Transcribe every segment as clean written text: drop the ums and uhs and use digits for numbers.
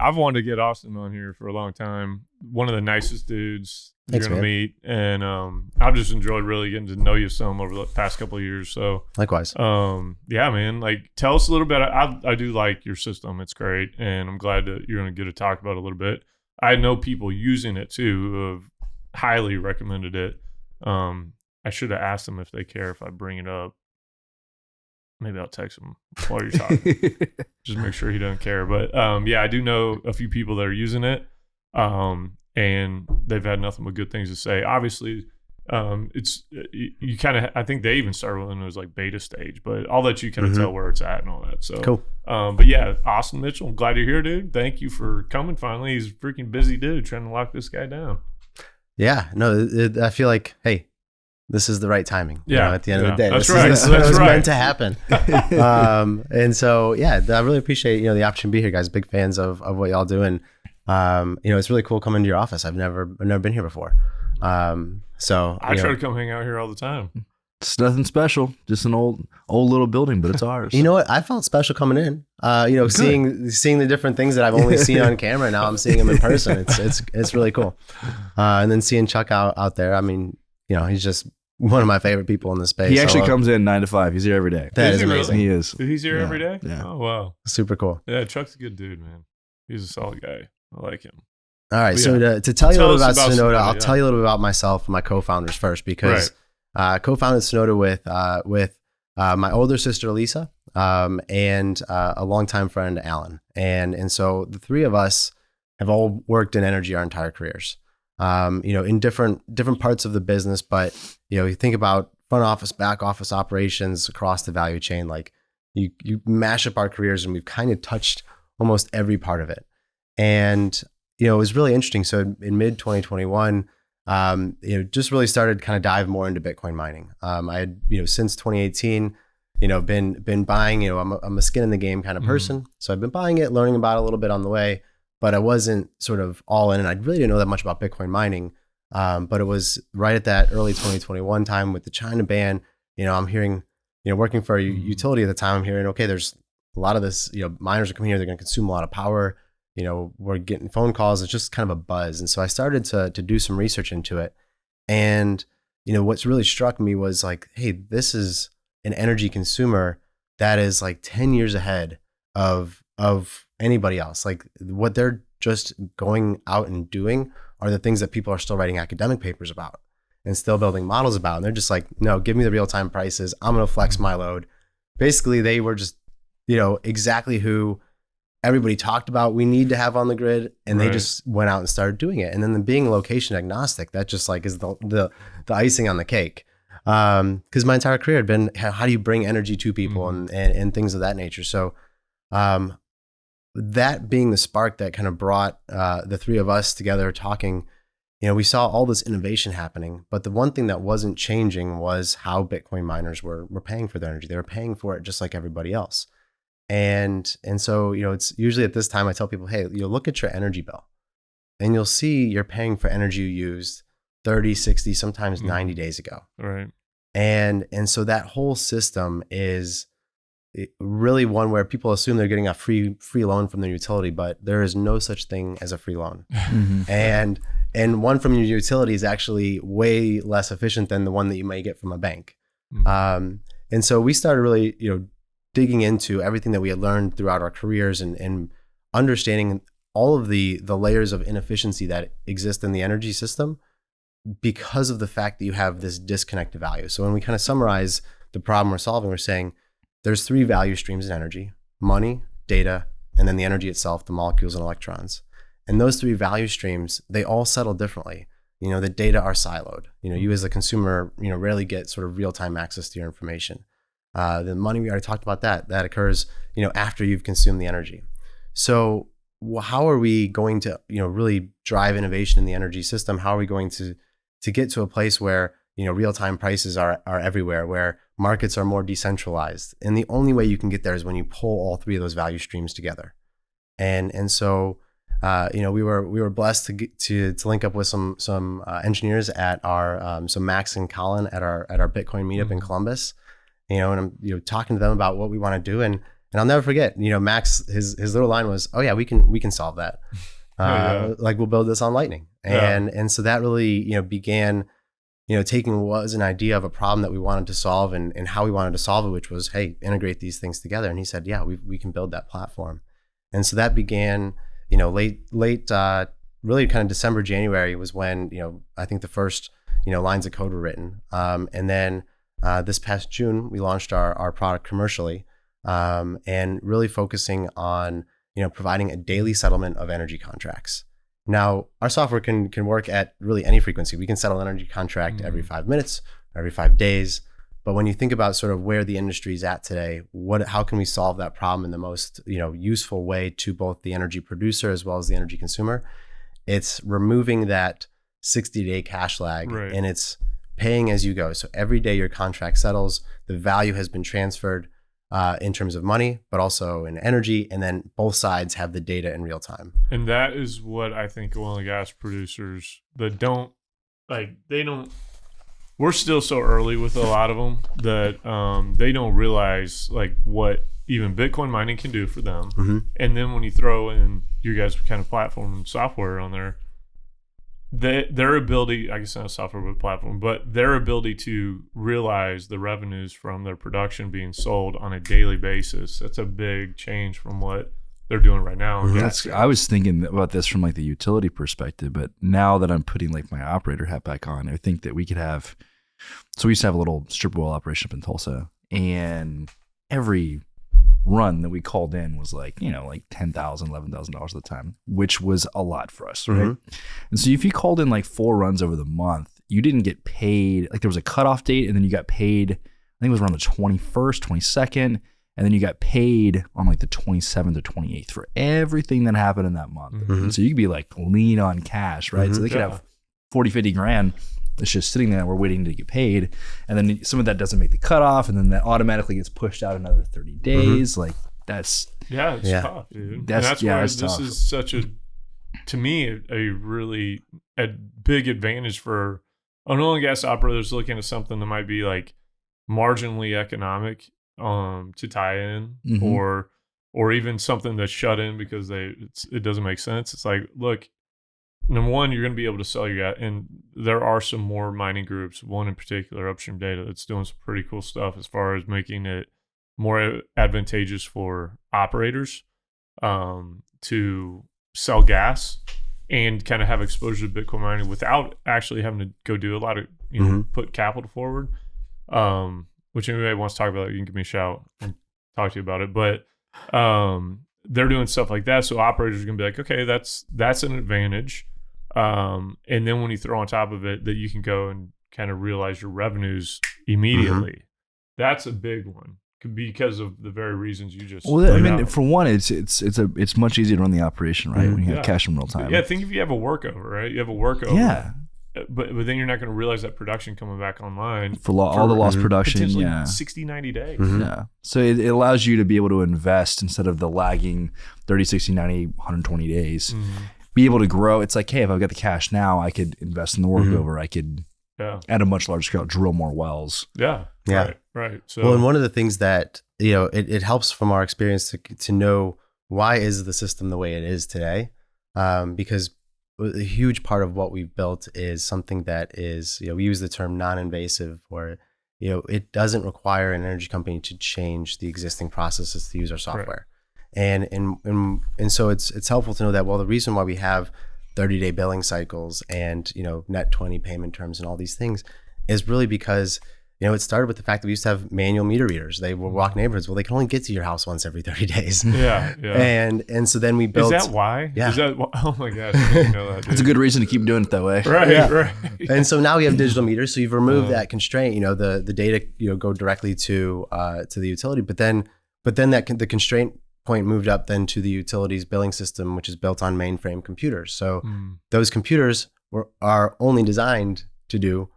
I've wanted to get Austin on here for a long time. One of the nicest dudes you're going to meet. And I've just enjoyed really getting to know you some over the past couple of years. So likewise. Yeah, man, like tell us a little bit. I do like your system. It's great. And I'm glad that you're going to get to talk about it a little bit. I know people using it too who have highly recommended it. I should have asked them if they care if I bring it up. Maybe I'll text him while you're talking. Just make sure he doesn't care. But yeah, I do know a few people that are using it. And they've had nothing but good things to say. Obviously, it's you kind of, I think they even started when it was like beta stage, but I'll let you kind of tell where it's at and all that. So cool. But yeah, Austin Mitchell, I'm glad you're here, dude. Thank you for coming finally. He's a freaking busy dude trying to lock this guy down. Yeah, no, I feel like, hey, this is the right timing. Yeah. At the end of the day, That's this right. is That's was right. meant to happen. And so, yeah, I really appreciate, the opportunity to be here, guys. Big fans of what y'all do. And, it's really cool coming to your office. I've never been here before. So I try to come hang out here all the time. It's nothing special, just an old little building, but it's ours. You know what? I felt special coming in. Seeing the different things that I've only seen on camera. Now I'm seeing them in person. It's really cool. And then seeing Chuck out there. I mean, he's just one of my favorite people in the space. He actually comes in 9 to 5. He's here every day. That is amazing. He is. He's here every day? Yeah. Oh, wow. Super cool. Yeah, Chuck's a good dude, man. He's a solid guy. I like him. All right. But So yeah. to tell you a little about Synota, Synota, I'll tell you a little bit about myself and my co-founders first, because co-founded Synota with my older sister, Lisa, and a longtime friend, Alan. And so the three of us have all worked in energy our entire careers, in different parts of the business. But, you think about front office, back office operations across the value chain, like you mash up our careers and we've kind of touched almost every part of it. And, it was really interesting. So in mid 2021, just really started kind of dive more into Bitcoin mining. I had, since 2018, been buying, I'm a skin in the game kind of person. So I've been buying it, learning about it a little bit on the way, but I wasn't sort of all in, and I really didn't know that much about Bitcoin mining. But it was right at that early 2021 time with the China ban. I'm hearing, working for a utility at the time, I'm hearing, okay, there's a lot of this, miners are coming here, they're going to consume a lot of power. We're getting phone calls. It's just kind of a buzz. And so I started to do some research into it. And, what's really struck me was like, hey, this is an energy consumer that is like 10 years ahead of anybody else. Like what they're just going out and doing are the things that people are still writing academic papers about and still building models about. And they're just like, no, give me the real-time prices. I'm going to flex my load. Basically, they were just, exactly who everybody talked about we need to have on the grid, and they just went out and started doing it. And then being location agnostic, that just like is the icing on the cake. Because my entire career had been, how do you bring energy to people and things of that nature. So that being the spark that kind of brought the three of us together talking, we saw all this innovation happening, but the one thing that wasn't changing was how Bitcoin miners were paying for their energy. They were paying for it just like everybody else. And so, it's usually at this time I tell people, hey, look at your energy bill and you'll see you're paying for energy you used 30, 60, sometimes 90 days ago. Right. And so that whole system is really one where people assume they're getting a free loan from their utility, but there is no such thing as a free loan. And one from your utility is actually way less efficient than the one that you may get from a bank. And so we started really, digging into everything that we had learned throughout our careers and understanding all of the layers of inefficiency that exist in the energy system because of the fact that you have this disconnected value. So when we kind of summarize the problem we're solving, we're saying there's 3 value streams in energy: money, data, and then the energy itself, the molecules and electrons. And those 3 value streams, they all settle differently. The data are siloed. You as a consumer, rarely get sort of real-time access to your information. The money, we already talked about that occurs, after you've consumed the energy. So how are we going to, really drive innovation in the energy system? How are we going to get to a place where, real-time prices are everywhere, where markets are more decentralized? And the only way you can get there is when you pull all 3 of those value streams together. And so, we were blessed to link up with some engineers at our, so Max and Colin at our Bitcoin meetup in Columbus. And I'm talking to them about what we want to do, and And I'll never forget, Max, his little line was, "Oh yeah, we can solve that. Like we'll build this on Lightning." And so that really, began, taking what was an idea of a problem that we wanted to solve and how we wanted to solve it, which was, hey, integrate these things together. And he said, yeah, we can build that platform. And so that began, late, really kind of December, January was when, I think the first, lines of code were written. And then this past June, we launched our product commercially, and really focusing on, providing a daily settlement of energy contracts. Now, our software can work at really any frequency. We can settle an energy contract every 5 minutes, every 5 days. But when you think about sort of where the industry is at today, how can we solve that problem in the most useful way to both the energy producer as well as the energy consumer? It's removing that 60-day cash lag, and it's paying as you go. So every day your contract settles, the value has been transferred in terms of money, but also in energy, and then both sides have the data in real time. And that is what I think oil and gas producers that we're still so early with a lot of them that they don't realize like what even Bitcoin mining can do for them. Mm-hmm. And then when you throw in your guys' kind of platform and software on there, their ability, I guess not software but platform, but their ability to realize the revenues from their production being sold on a daily basis, that's a big change from what they're doing right now. Mm-hmm. I was thinking about this from like the utility perspective, but now that I'm putting like my operator hat back on, I think that we could have, so we used to have a little strip oil operation up in Tulsa, and every run that we called in was like $10,000, $11,000 at the time, which was a lot for us, right? Mm-hmm. And so if you called in like 4 runs over the month, you didn't get paid, like there was a cutoff date, and then you got paid, I think it was around the 21st, 22nd, and then you got paid on like the 27th or 28th for everything that happened in that month. Mm-hmm. And so you could be like lean on cash, right? Mm-hmm. So they could have 40, 50 grand that's just sitting there and we're waiting to get paid. And then some of that doesn't make the cutoff, and then that automatically gets pushed out another 30 days. Like that's tough, dude. That's why this tough. Is such a, to me, a big advantage for an oil and gas operator that's looking at something that might be like marginally economic to tie in, Mm-hmm. or even something that's shut in because it doesn't make sense. It's like, look, number one, you're going to be able to sell your gas, and there are some more mining groups, one in particular, Upstream Data, that's doing some pretty cool stuff as far as making it more advantageous for operators to sell gas and kind of have exposure to Bitcoin mining without actually having to go do a lot of, put capital forward. Which anybody wants to talk about, you can give me a shout and talk to you about it. But they're doing stuff like that, so operators are going to be like, okay, that's an advantage. And then when you throw on top of it that you can go and kind of realize your revenues immediately, Mm-hmm. that's a big one because of the very reasons you just. Well, I mean, for one, it's much easier to run the operation, right? Mm-hmm. When you have cash in real time. Yeah, think if you have a workover, right? You have a workover. Yeah. But then you're not going to realize that production coming back online For all the lost production, potentially yeah. 60, 90 days. Mm-hmm. Yeah. So it allows you to be able to invest instead of the lagging 30, 60, 90, 120 days. Mm-hmm. Be able to grow. It's like, hey, if I've got the cash now, I could invest in the workover. I could, at a much larger scale, drill more wells. Yeah. Right. So, well, and one of the things that, it helps from our experience to know why is the system the way it is today, because a huge part of what we've built is something that is, we use the term non-invasive, where, it doesn't require an energy company to change the existing processes to use our software. Right. And so it's helpful to know that, well, the reason why we have 30-day billing cycles and, net 20 payment terms and all these things is really because, it started with the fact that we used to have manual meter readers. They will walk neighborhoods. Well, they can only get to your house once every 30 days. Yeah. And so then we built. Is that why? Yeah. Oh my gosh. I didn't know that, dude. That's a good reason to keep doing it that way. Right. And so now we have digital meters. So you've removed that constraint. The data go directly to the utility. But then the constraint point moved up then to the utilities billing system, which is built on mainframe computers. So those computers are only designed to do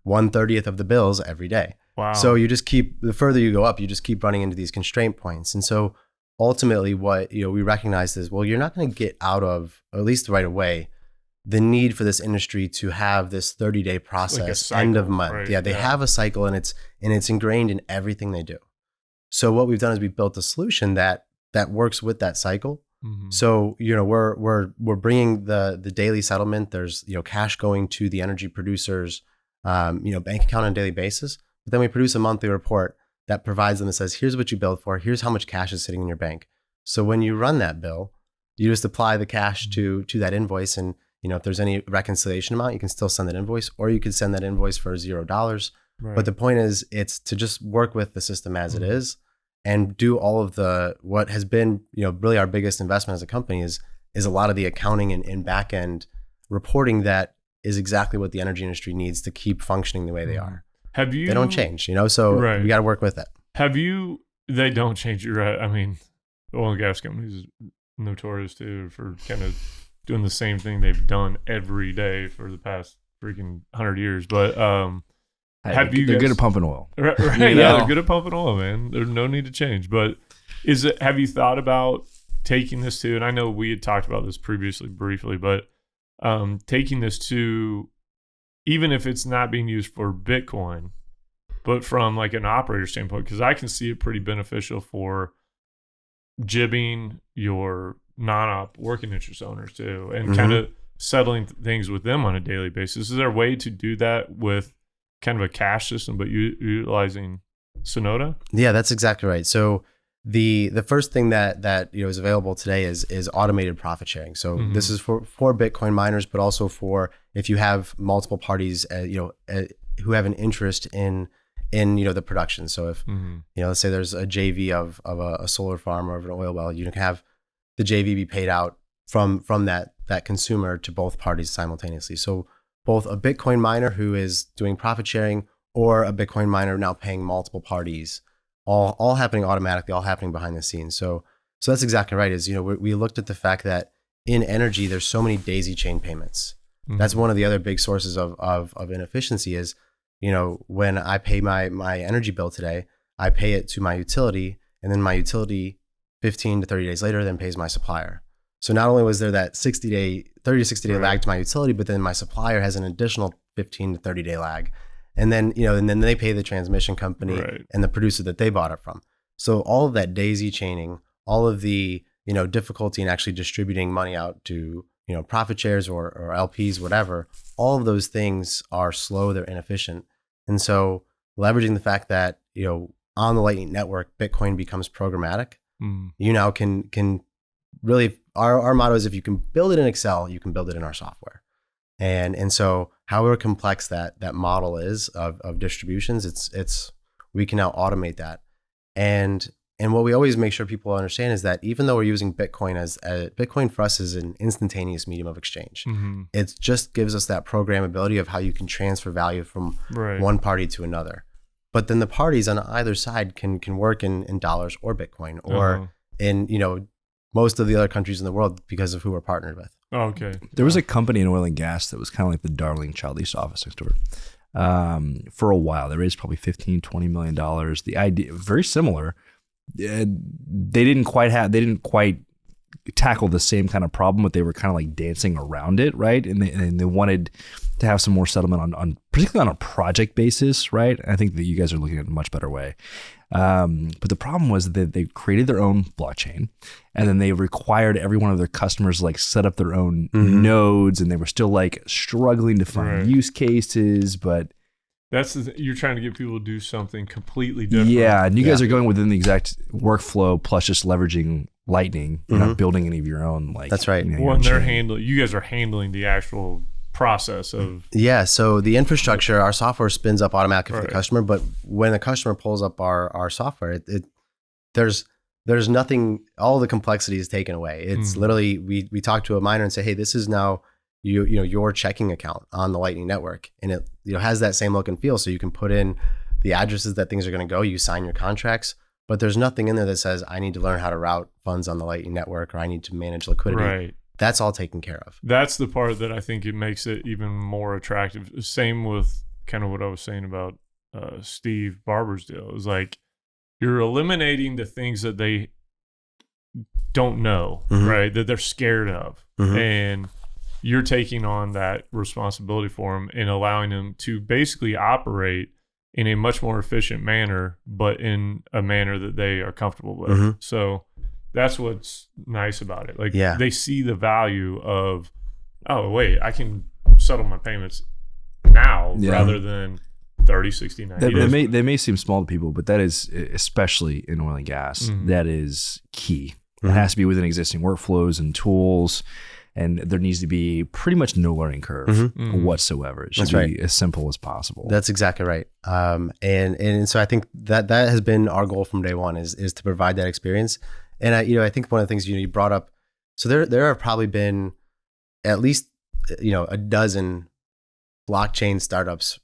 1/30 of the bills every day. Wow. So you just the further you go up, you just keep running into these constraint points. And so ultimately what we recognized is, well, you're not going to get out of, or at least right away, the need for this industry to have this 30-day process, like cycle, end of month. Right? Yeah, they have a cycle, and it's ingrained in everything they do. So what we've done is we've built a solution that works with that cycle. Mm-hmm. So, we're bringing the daily settlement. There's, cash going to the energy producers, bank account on a daily basis. But then we produce a monthly report that provides them and says, here's what you billed for. Here's how much cash is sitting in your bank. So when you run that bill, you just apply the cash to that invoice. And, if there's any reconciliation amount, you can still send that invoice, or you could send that invoice for $0. Right. But the point is, it's to just work with the system as it is, and do all of what has been, really our biggest investment as a company is a lot of the accounting and back end reporting that is exactly what the energy industry needs to keep functioning the way they are. They don't change, so we got to work with it. They don't change. You're right. I mean, the oil and gas companies are notorious too for kind of doing the same thing they've done every day for the past freaking 100 years. But they're good at pumping oil. Right. Yeah, they're good at pumping oil, man. There's no need to change. But have you thought about taking this to, and I know we had talked about this previously briefly, but taking this to, even if it's not being used for Bitcoin, but from like an operator standpoint, because I can see it pretty beneficial for jibbing your non-op working interest owners too, and kind of settling things with them on a daily basis. Is there a way to do that with kind of a cash system, but utilizing Synota? Yeah, that's exactly right. So the first thing that is available today is automated profit sharing. So this is for Bitcoin miners, but also for if you have multiple parties, who have an interest in the production. So if let's say there's a JV of a solar farm or of an oil well, you can have the JV be paid out from that consumer to both parties simultaneously. So both a Bitcoin miner who is doing profit sharing, or a Bitcoin miner now paying multiple parties, all happening automatically, all happening behind the scenes. So that's exactly right. We looked at the fact that in energy, there's so many daisy chain payments. That's one of the other big sources of inefficiency is, when I pay my energy bill today, I pay it to my utility, and then my utility 15 to 30 days later then pays my supplier. So not only was there that 30 to 60 day lag to my utility, but then my supplier has an additional 15 to 30 day lag. And then, and then they pay the transmission company and the producer that they bought it from. So all of that daisy chaining, all of the, difficulty in actually distributing money out to, profit shares or LPs, whatever, all of those things are slow, they're inefficient. And so leveraging the fact that, on the Lightning Network, Bitcoin becomes programmatic. You now can really, our motto is, if you can build it in Excel, you can build it in our software. And so however complex that model is of distributions, we can now automate that. And what we always make sure people understand is that even though we're using Bitcoin Bitcoin for us is an instantaneous medium of exchange. It just gives us that programmability of how you can transfer value from one party to another. But then the parties on either side can work in dollars or Bitcoin or in, most of the other countries in the world because of who we're partnered with. Oh, okay. There was a company in oil and gas that was kind of like the darling child lease office next door. For a while, they raised probably $15-20 million. The idea, very similar. They didn't quite tackle the same kind of problem, but they were kind of like dancing around it, right? And they wanted to have some more settlement on particularly on a project basis, right? I think that you guys are looking at it in a much better way. But the problem was that they created their own blockchain, and then they required every one of their customers like set up their own nodes, and they were still like struggling to find use cases, but you're trying to get people to do something completely different. Yeah, and you guys are going within the exact workflow plus just leveraging Lightning. You're not building any of your own. Like that's right. Well, you guys are handling the actual process of so the infrastructure, our software spins up automatically for the customer, but when the customer pulls up our software, there's nothing, all the complexity is taken away. It's literally we talk to a miner and say, hey, this is now your checking account on the Lightning Network, and it has that same look and feel. So you can put in the addresses that things are going to go, you sign your contracts, but there's nothing in there that says I need to learn how to route funds on the Lightning Network or I need to manage liquidity. That's all taken care of. That's the part that I think it makes it even more attractive. Same with kind of what I was saying about Steve Barber's deal. It was like you're eliminating the things that they don't know, right? That they're scared of. And you're taking on that responsibility for them and allowing them to basically operate in a much more efficient manner, but in a manner that they are comfortable with. So that's what's nice about it. Like they see the value of, oh, wait, I can settle my payments now rather than 30, 60, 90 days. They may seem small to people, but that is, especially in oil and gas, that is key. It has to be within existing workflows and tools, and there needs to be pretty much no learning curve whatsoever. It should be as simple as possible. That's exactly right. And so I think that has been our goal from day one is to provide that experience. And I think one of the things you brought up, so there have probably been at least a dozen blockchain startups.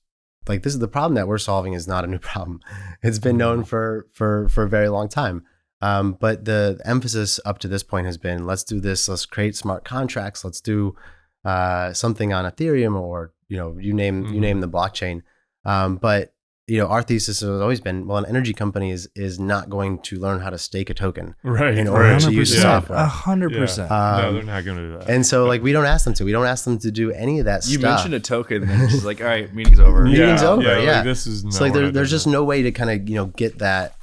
Like, this is the problem that we're solving is not a new problem. It's been known for a very long time. But the emphasis up to this point has been, let's do this. Let's create smart contracts. Let's do something on Ethereum or you name the blockchain. But our thesis has always been, well, an energy company is not going to learn how to stake a token in order to use the software. 100%. No, they're not going to do that. And so, we don't ask them to. We don't ask them to do any of that stuff. You mentioned a token, and then it's just like, all right, meeting's over. Meeting's over. Yeah. Like, this is so there's just no way to kind of get that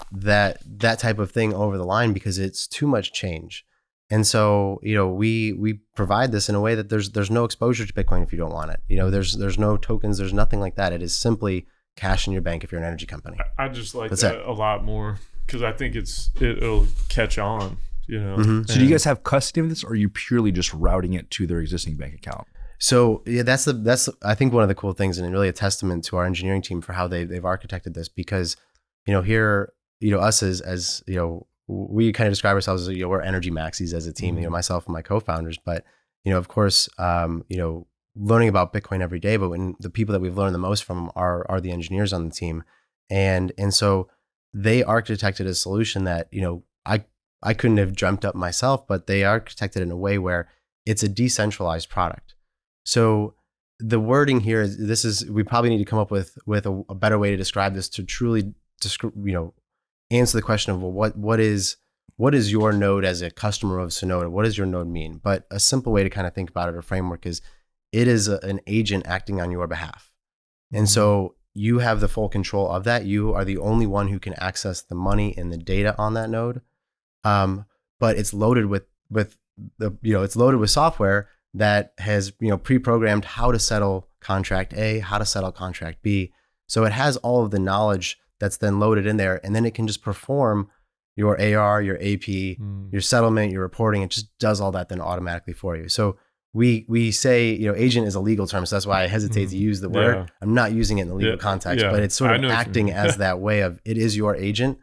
type of thing over the line because it's too much change. And so we provide this in a way that there's no exposure to Bitcoin if you don't want it. There's no tokens. There's nothing like that. It is simply cash in your bank if you're an energy company. I just like that a lot more because I think it'll catch on. So do you guys have custody of this, or are you purely just routing it to their existing bank account? So that's I think one of the cool things, and really a testament to our engineering team for how they've architected this, because here us as we kind of describe ourselves as we're energy maxis as a team, myself and my co-founders, but of course learning about Bitcoin every day, but when the people that we've learned the most from are the engineers on the team, and so they architected a solution that I couldn't have dreamt up myself, but they architected in a way where it's a decentralized product. So the wording here is we probably need to come up with a better way to describe this to truly answer the question of, well, what is your node as a customer of Synota? What does your node mean? But a simple way to kind of think about it, or framework, is it is an agent acting on your behalf. And so you have the full control of that. You are the only one who can access the money and the data on that node. But it's loaded with software that has, pre-programmed how to settle contract A, how to settle contract B. So it has all of the knowledge that's then loaded in there, and then it can just perform your AR, your AP, your settlement, your reporting. It just does all that then automatically for you. So we say, agent is a legal term, so that's why I hesitate to use the word. Yeah. I'm not using it in the legal context, but it's sort of acting as that way of, it is your agent.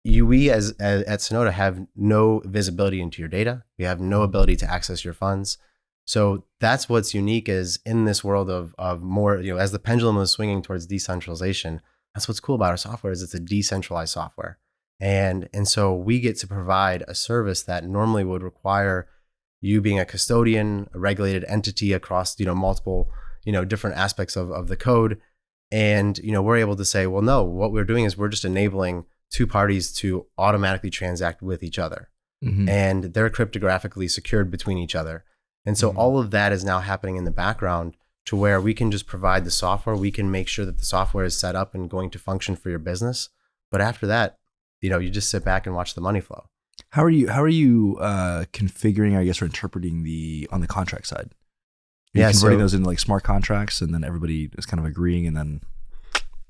We as at Synota have no visibility into your data. We have no ability to access your funds. So that's what's unique, is in this world of more, as the pendulum is swinging towards decentralization, that's what's cool about our software, is it's a decentralized software. And so we get to provide a service that normally would require you being a custodian, a regulated entity across, multiple, different aspects of the code. And, we're able to say, well, no, what we're doing is we're just enabling two parties to automatically transact with each other. And they're cryptographically secured between each other. And so all of that is now happening in the background, to where we can just provide the software. We can make sure that the software is set up and going to function for your business. But after that, you just sit back and watch the money flow. How are you configuring, I guess, or interpreting on the contract side? Are you converting those into like smart contracts, and then everybody is kind of agreeing, and then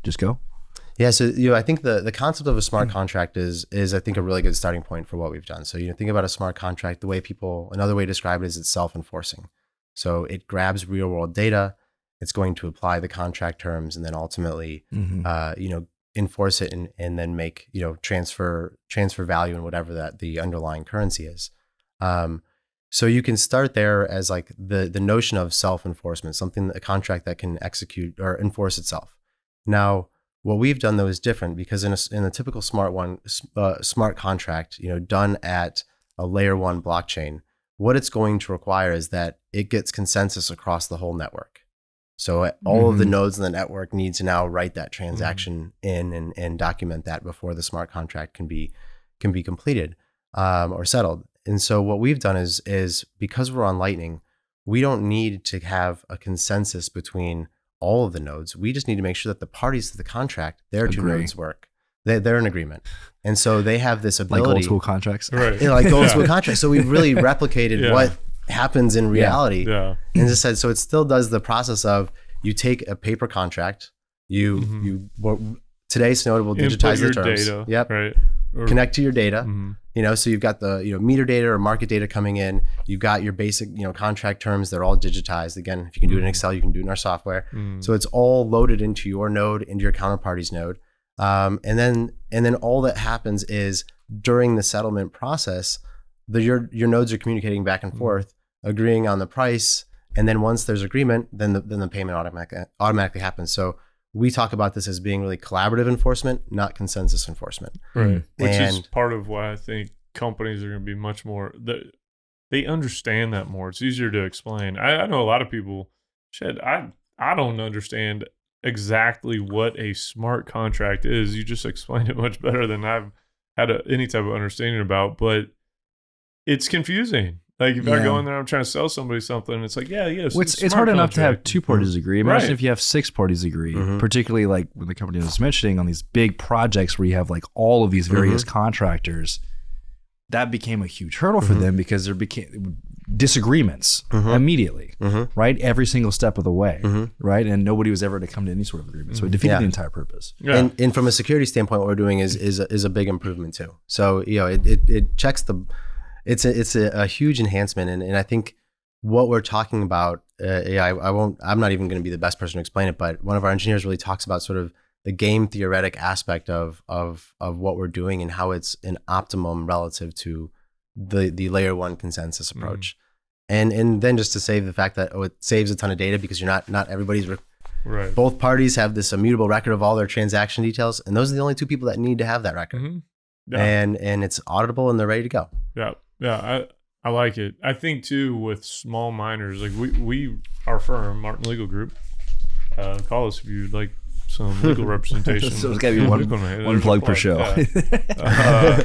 just go? Yeah. So, I think the concept of a smart contract is I think a really good starting point for what we've done. So, think about a smart contract, another way to describe it is it's self-enforcing. So it grabs real world data, it's going to apply the contract terms, and then ultimately, enforce it and then make, transfer value in whatever that the underlying currency is. So you can start there as like the notion of self-enforcement, a contract that can execute or enforce itself. Now, what we've done though is different, because in a typical smart contract, done at a layer 1 blockchain, what it's going to require is that it gets consensus across the whole network. So all of the nodes in the network need to now write that transaction in and document that before the smart contract can be completed or settled. And so what we've done is because we're on Lightning, we don't need to have a consensus between all of the nodes. We just need to make sure that the parties to the contract, their two Agree. nodes work. They're in agreement. And so they have this ability. Like old school contracts. Right. Yeah, like old school contracts. So we've really replicated what happens in reality. Yeah. And just said, so it still does the process of you take a paper contract, today Synota will digitize the terms. Data, yep. Right. Or, Connect to your data. So you've got the meter data or market data coming in. You've got your basic contract terms. They're all digitized. Again, if you can do it in Excel, you can do it in our software. So it's all loaded into your node, into your counterparty's node. And then all that happens is during the settlement process, your nodes are communicating back and forth, agreeing on the price. And then once there's agreement, then the payment automatically happens. So we talk about this as being really collaborative enforcement, not consensus enforcement. Right. Which is part of why I think companies are going to be much more, they understand that more. It's easier to explain. I know a lot of people, I don't understand exactly what a smart contract is. You just explained it much better than I've had any type of understanding about, but it's confusing. Like if I go in there, I'm trying to sell somebody something, it's like, it's hard enough to have two parties agree. Imagine if you have 6 parties agree, Mm-hmm. particularly like when the company was mentioning on these big projects where you have like all of these various contractors. That became a huge hurdle for them because there became disagreements immediately, right? Every single step of the way, right? And nobody was ever to come to any sort of agreement. So it defeated the entire purpose. Yeah. And from a security standpoint, what we're doing is a big improvement too. So it checks it's a huge enhancement, and I think what we're talking about, I'm not even going to be the best person to explain it, but one of our engineers really talks about sort of the game theoretic aspect of what we're doing and how it's an optimum relative to the layer 1 consensus approach. And then just to save the fact that it saves a ton of data because you're not everybody's right. Both parties have this immutable record of all their transaction details, and those are the only 2 people that need to have that record. And it's auditable and they're ready to go. Yeah, I like it. I think too with small miners, like we our firm, Martin Legal Group, call us if you'd like some legal representation. So it's got to be one plug per show. Yeah.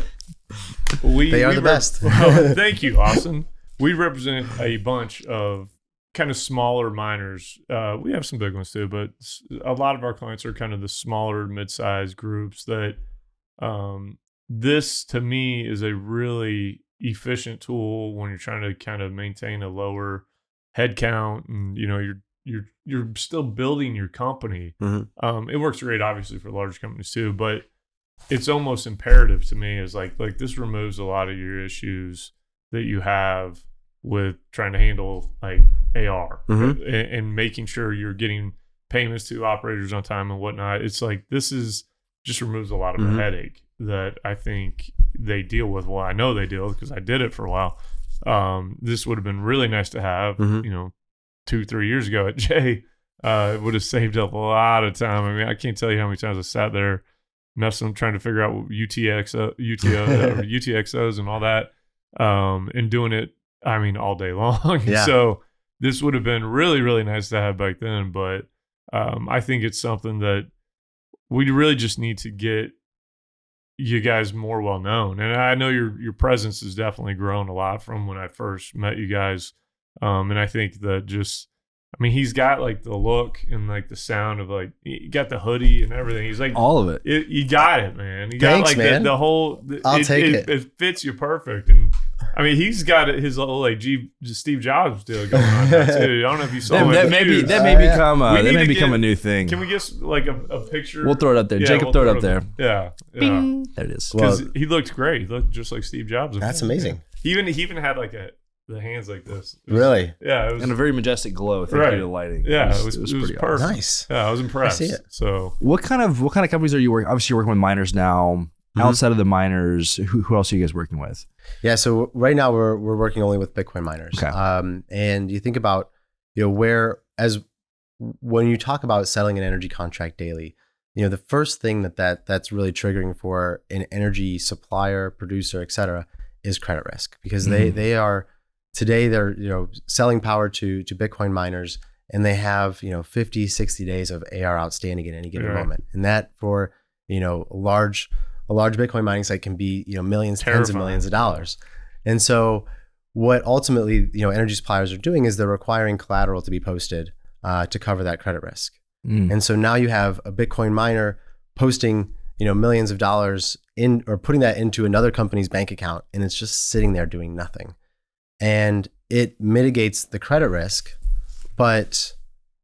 They are the best. Thank you, Austin. We represent a bunch of kind of smaller miners. We have some big ones too, but a lot of our clients are kind of the smaller, mid-sized groups that this to me is a really efficient tool when you're trying to kind of maintain a lower head count and you're still building your company. It works great obviously for large companies too, but it's almost imperative to me is like this removes a lot of your issues that you have with trying to handle like AR and making sure you're getting payments to operators on time and whatnot. It's like this is just removes a lot of the headache that I think they deal with. Well, I know they deal with because I did it for a while. This would have been really nice to have, 2-3 years ago at Jay. It would have saved up a lot of time. I mean, I can't tell you how many times I sat there messing, trying to figure out what UTXOs and all that, and doing it, I mean, all day long. Yeah. So this would have been really, really nice to have back then. But I think it's something that we really just need to get you guys more well known. And I know your presence has definitely grown a lot from when I first met you guys. And I think that he's got like the look and like the sound of like, he got the hoodie and everything. He's like all of it. You got it, man. You Thanks, got like man. the whole, I'll take it. It fits you perfect. And I mean, he's got his little like Steve Jobs deal going on now too. I don't know if you saw that may become a new thing. Can we get like a picture? We'll throw it up there. Yeah, Jacob, throw it up there. Yeah. Bing. There it is. Because he looked great. He looked just like Steve Jobs. That's amazing. He even had like the hands like this. Really? Yeah. It was, and a very majestic glow. Thank you to the lighting. Yeah, it was pretty perfect. awesome. Nice. Yeah, I was impressed. I see it. So what kind of companies are you working? Obviously, you're working with miners now. Outside of the miners, who else are you guys working with? Yeah, so right now we're working only with Bitcoin miners. Okay. And you think about, when you talk about settling an energy contract daily, the first thing that's really triggering for an energy supplier, producer, et cetera, is credit risk, because they are today they're selling power to Bitcoin miners, and they have 50, 60 days of AR outstanding at any given moment, and that for a large Bitcoin mining site can be millions, tens of millions of dollars. And so what ultimately energy suppliers are doing is they're requiring collateral to be posted to cover that credit risk. And so now you have a Bitcoin miner posting, millions of dollars in, or putting that into another company's bank account, and it's just sitting there doing nothing. And it mitigates the credit risk, but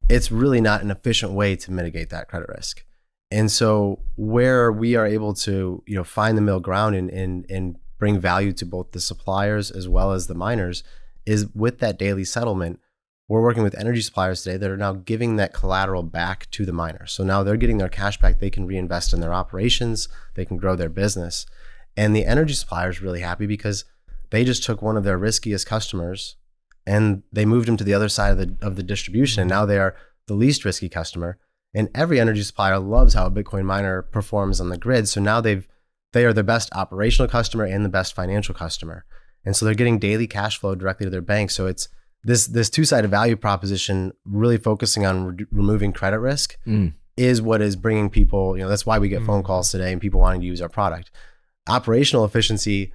it's really not an efficient way to mitigate that credit risk. And so where we are able to, find the middle ground and bring value to both the suppliers as well as the miners is with that daily settlement. We're working with energy suppliers today that are now giving that collateral back to the miner. So now they're getting their cash back. They can reinvest in their operations. They can grow their business. And the energy supplier is really happy because they just took one of their riskiest customers and they moved them to the other side of the distribution. And now they are the least risky customer. And every energy supplier loves how a Bitcoin miner performs on the grid. So now they are the best operational customer and the best financial customer. And so they're getting daily cash flow directly to their bank. So it's this two-sided value proposition, really focusing on removing credit risk, is what is bringing people, that's why we get phone calls today and people wanting to use our product. Operational efficiency,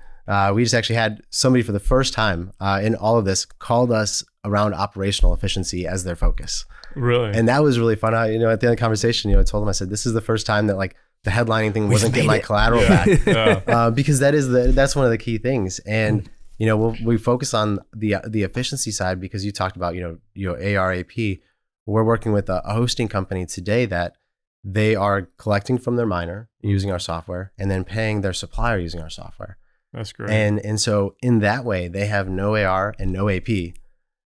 we just actually had somebody for the first time in all of this called us around operational efficiency as their focus. Really? And that was really fun. At the end of the conversation, I told them, I said, this is the first time that like the headlining thing wasn't getting my collateral back. Because that's one of the key things. And we focus on the efficiency side because you talked about, ARAP. We're working with a hosting company today that they are collecting from their miner using our software and then paying their supplier using our software. That's great. And so in that way, they have no AR and no AP.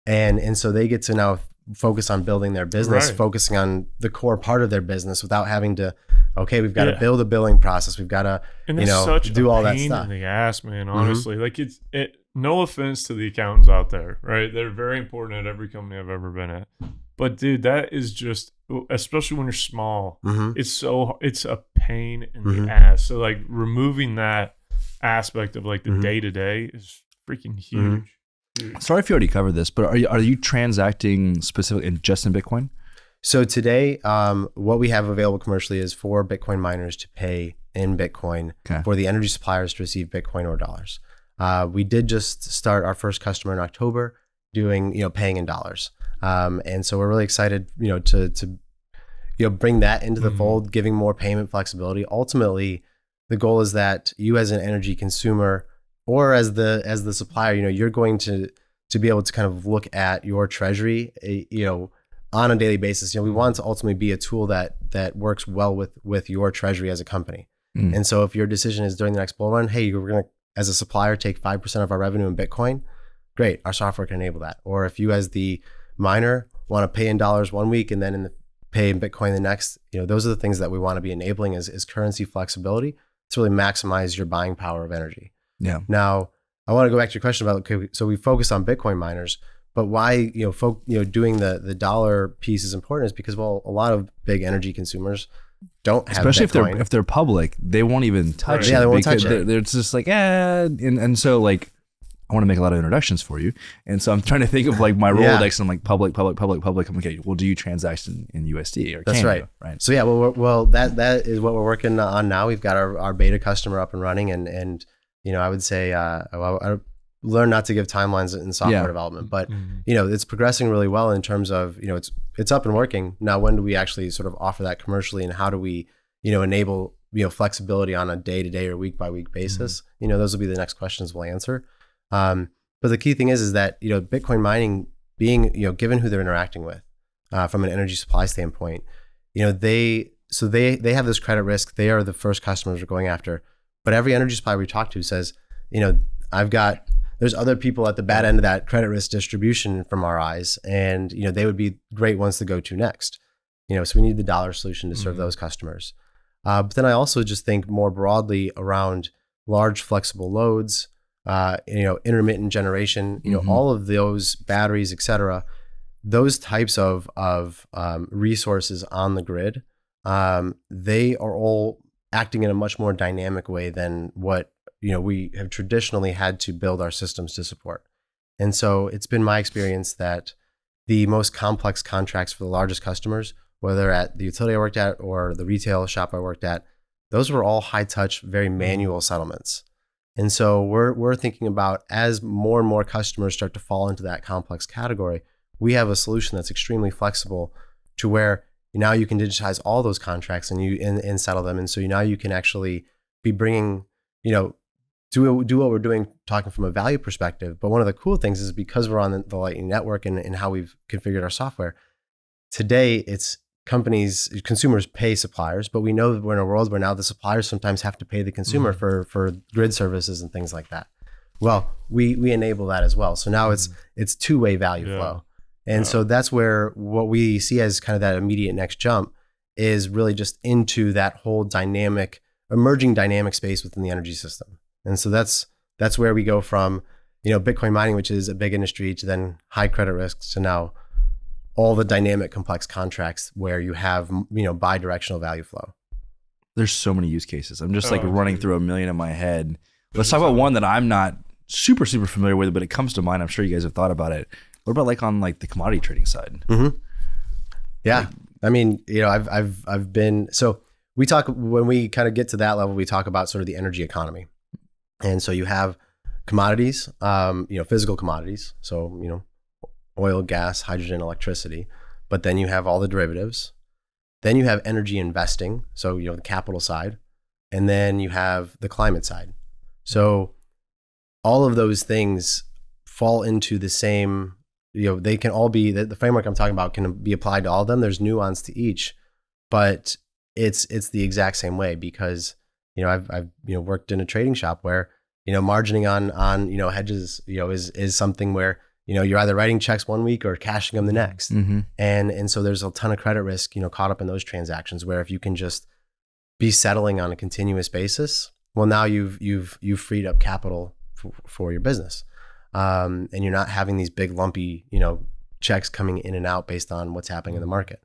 And so they get to now focus on building their business, focusing on the core part of their business without having to, we've got to build a billing process. We've got to, do all that stuff. In the ass, man, honestly. Like no offense to the accountants out there, right? They're very important at every company I've ever been at. But dude, that is just, especially when you're small, it's a pain in the ass. So like removing that aspect of like the day-to-day is freaking huge. Sorry if you already covered this, but are you transacting specifically just in Bitcoin? So today, what we have available commercially is for Bitcoin miners to pay in Bitcoin, for the energy suppliers to receive Bitcoin or dollars. We did just start our first customer in October doing, paying in dollars. And so we're really excited, to bring that into the fold, giving more payment flexibility. Ultimately, the goal is that you as an energy consumer or as the supplier, you're going to be able to kind of look at your treasury, on a daily basis. We want it to ultimately be a tool that works well with your treasury as a company. And so if your decision is during the next bull run, hey, we're going to, as a supplier, take 5% of our revenue in Bitcoin, great, our software can enable that. Or if you as the miner want to pay in dollars one week and then pay in Bitcoin the next, those are the things that we want to be enabling as currency flexibility to really maximize your buying power of energy. Yeah. Now, I want to go back to your question about, so we focus on Bitcoin miners, but why, doing the dollar piece is important is because, well, a lot of big energy consumers don't have especially Bitcoin. if they're public, they won't even touch it. Yeah, they won't touch it. They're just like, and so like, I want to make a lot of introductions for you. And so I'm trying to think of like my Rolodex and I'm like public. I'm okay, well, do you transact in USD or That's can right. you? Right. So yeah, well, that is what we're working on now. We've got our beta customer up and running and I would say, I learn not to give timelines in software development, but it's progressing really well in terms of, it's up and working. Now, when do we actually sort of offer that commercially and how do we, enable, flexibility on a day-to-day or week-by-week basis? Those will be the next questions we'll answer. But the key thing is that, Bitcoin mining being, given who they're interacting with, from an energy supply standpoint, they have this credit risk. They are the first customers we're going after. But every energy supplier we talk to says, there's other people at the bad end of that credit risk distribution from our eyes. And, they would be great ones to go to next. So we need the dollar solution to serve those customers. But then I also just think more broadly around large flexible loads, intermittent generation, all of those batteries, et cetera, those types of resources on the grid, they are all acting in a much more dynamic way than what we have traditionally had to build our systems to support. And so it's been my experience that the most complex contracts for the largest customers, whether at the utility I worked at or the retail shop I worked at, those were all high touch, very manual settlements. And so we're thinking about, as more and more customers start to fall into that complex category, we have a solution that's extremely flexible to where now you can digitize all those contracts and settle them. And so now you can actually be bringing, do what we're doing, talking from a value perspective. But one of the cool things is because we're on the Lightning Network and how we've configured our software, today it's consumers pay suppliers, but we know that we're in a world where now the suppliers sometimes have to pay the consumer for grid services and things like that. Well, we enable that as well. So now it's two-way value flow. And so that's where what we see as kind of that immediate next jump is really just into that whole emerging dynamic space within the energy system. And so that's where we go from, Bitcoin mining, which is a big industry, to then high credit risks, to now all the dynamic complex contracts where you have, bi-directional value flow. There's so many use cases. I'm just running through a million in my head. Let's talk about one that I'm not super familiar with, but it comes to mind. I'm sure you guys have thought about it. What about on the commodity trading side? Mm-hmm. Yeah. I mean, I've been, so we talk, when we kind of get to that level, we talk about sort of the energy economy. And so you have commodities, physical commodities. So, oil, gas, hydrogen, electricity, but then you have all the derivatives. Then you have energy investing. So, the capital side, and then you have the climate side. So all of those things fall into the same, they can all be, the framework I'm talking about can be applied to all of them. There's nuance to each, but it's the exact same way because, I've worked in a trading shop where, margining on hedges, is something where, you're either writing checks one week or cashing them the next. Mm-hmm. And so there's a ton of credit risk, caught up in those transactions where if you can just be settling on a continuous basis, well, now you've freed up capital for your business. And you're not having these big lumpy, checks coming in and out based on what's happening in the market.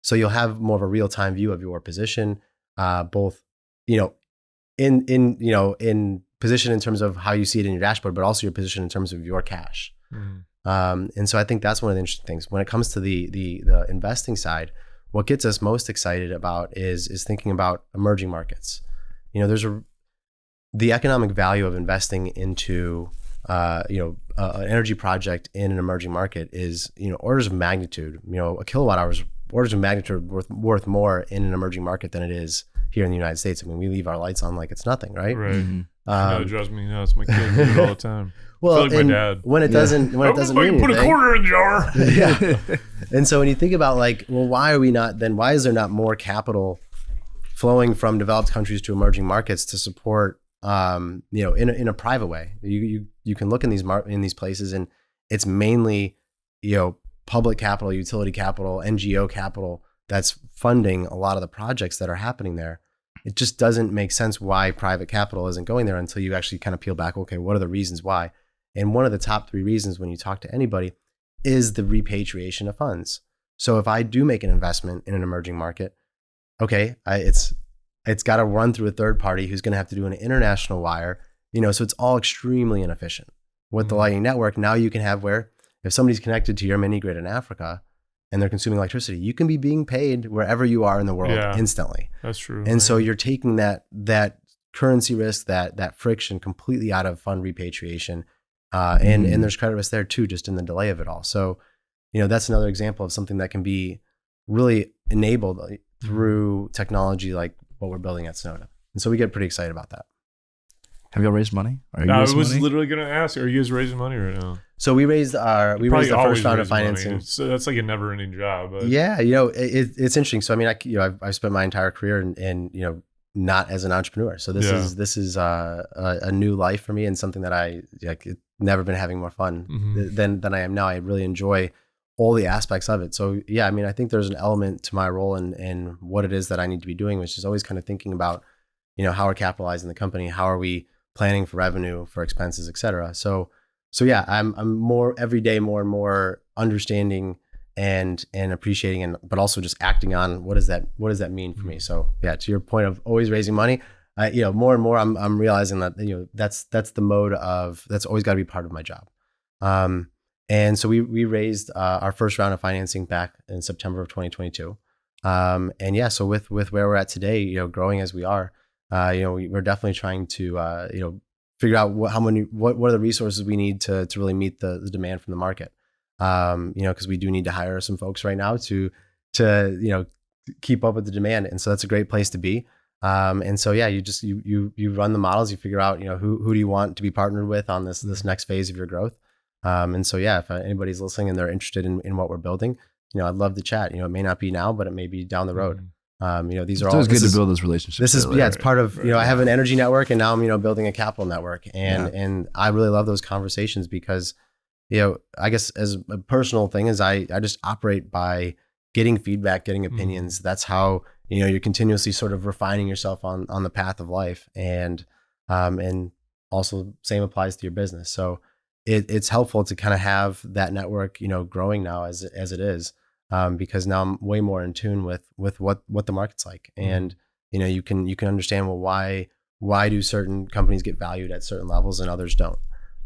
So you'll have more of a real-time view of your position, both, in position in terms of how you see it in your dashboard, but also your position in terms of your cash. And so I think that's one of the interesting things when it comes to the investing side. What gets us most excited about is thinking about emerging markets. There's the economic value of investing into an energy project in an emerging market is orders of magnitude. A kilowatt hour is orders of magnitude worth more in an emerging market than it is here in the United States. I mean, we leave our lights on like it's nothing, right? Right. It drives me nuts. My kids do it all the time. Well, like my dad. When it doesn't mean put a anything. quarter in a jar. Yeah. And so when you think about why is there not more capital flowing from developed countries to emerging markets to support, in a private way? You can look in these places and it's mainly, public capital, utility capital, NGO capital that's funding a lot of the projects that are happening there. It just doesn't make sense why private capital isn't going there until you actually kind of peel back. Okay, what are the reasons why? And one of the top 3 reasons when you talk to anybody is the repatriation of funds. So if I do make an investment in an emerging market, okay, it's got to run through a third party who's going to have to do an international wire, so it's all extremely inefficient. With the Lightning Network, now you can have where if somebody's connected to your mini grid in Africa and they're consuming electricity, you can be being paid wherever you are in the world instantly. That's true. And so you're taking that currency risk, that friction completely out of fund repatriation. And there's credit risk there too, just in the delay of it all. So, that's another example of something that can be really enabled through technology like what we're building at Synota. And so we get pretty excited about that. Have y'all raised money? I was literally going to ask, are you guys raising money right now? So we raised the first round of financing. So that's like a never ending job. But. Yeah. It's interesting. So, I mean, I've spent my entire career and not as an entrepreneur. So this is a new life for me and something that I never been having more fun than I am now. I really enjoy all the aspects of it. So yeah, I mean, I think there's an element to my role in what it is that I need to be doing, which is always kind of thinking about, how we're capitalizing the company, how are we planning for revenue, for expenses, et cetera. So yeah, I'm more every day, more and more understanding and appreciating, but also just acting on what does that mean for me. So yeah, to your point of always raising money, more and more I'm realizing that that's the mode of that's always got to be part of my job. And so we raised our first round of financing back in September of 2022. And yeah, so with where we're at today, growing as we are, we're definitely trying to figure out what are the resources we need to really meet the demand from the market. Because we do need to hire some folks right now to keep up with the demand. And so that's a great place to be. And so, yeah, you run the models, you figure out, who do you want to be partnered with on this next phase of your growth. And so, yeah, if anybody's listening and they're interested in what we're building, I'd love to chat. It may not be now, but it may be down the road. These are all good to build those relationships. This is, it's part of, I have an energy network, and now I'm, building a capital network. And I really love those conversations because, I guess as a personal thing is I just operate by getting feedback, getting opinions. That's how, you're continuously sort of refining yourself on the path of life. And also same applies to your business. So it's helpful to kind of have that network, growing now as it is. Because now I'm way more in tune with what the market's like. And, you can understand, well, why do certain companies get valued at certain levels and others don't?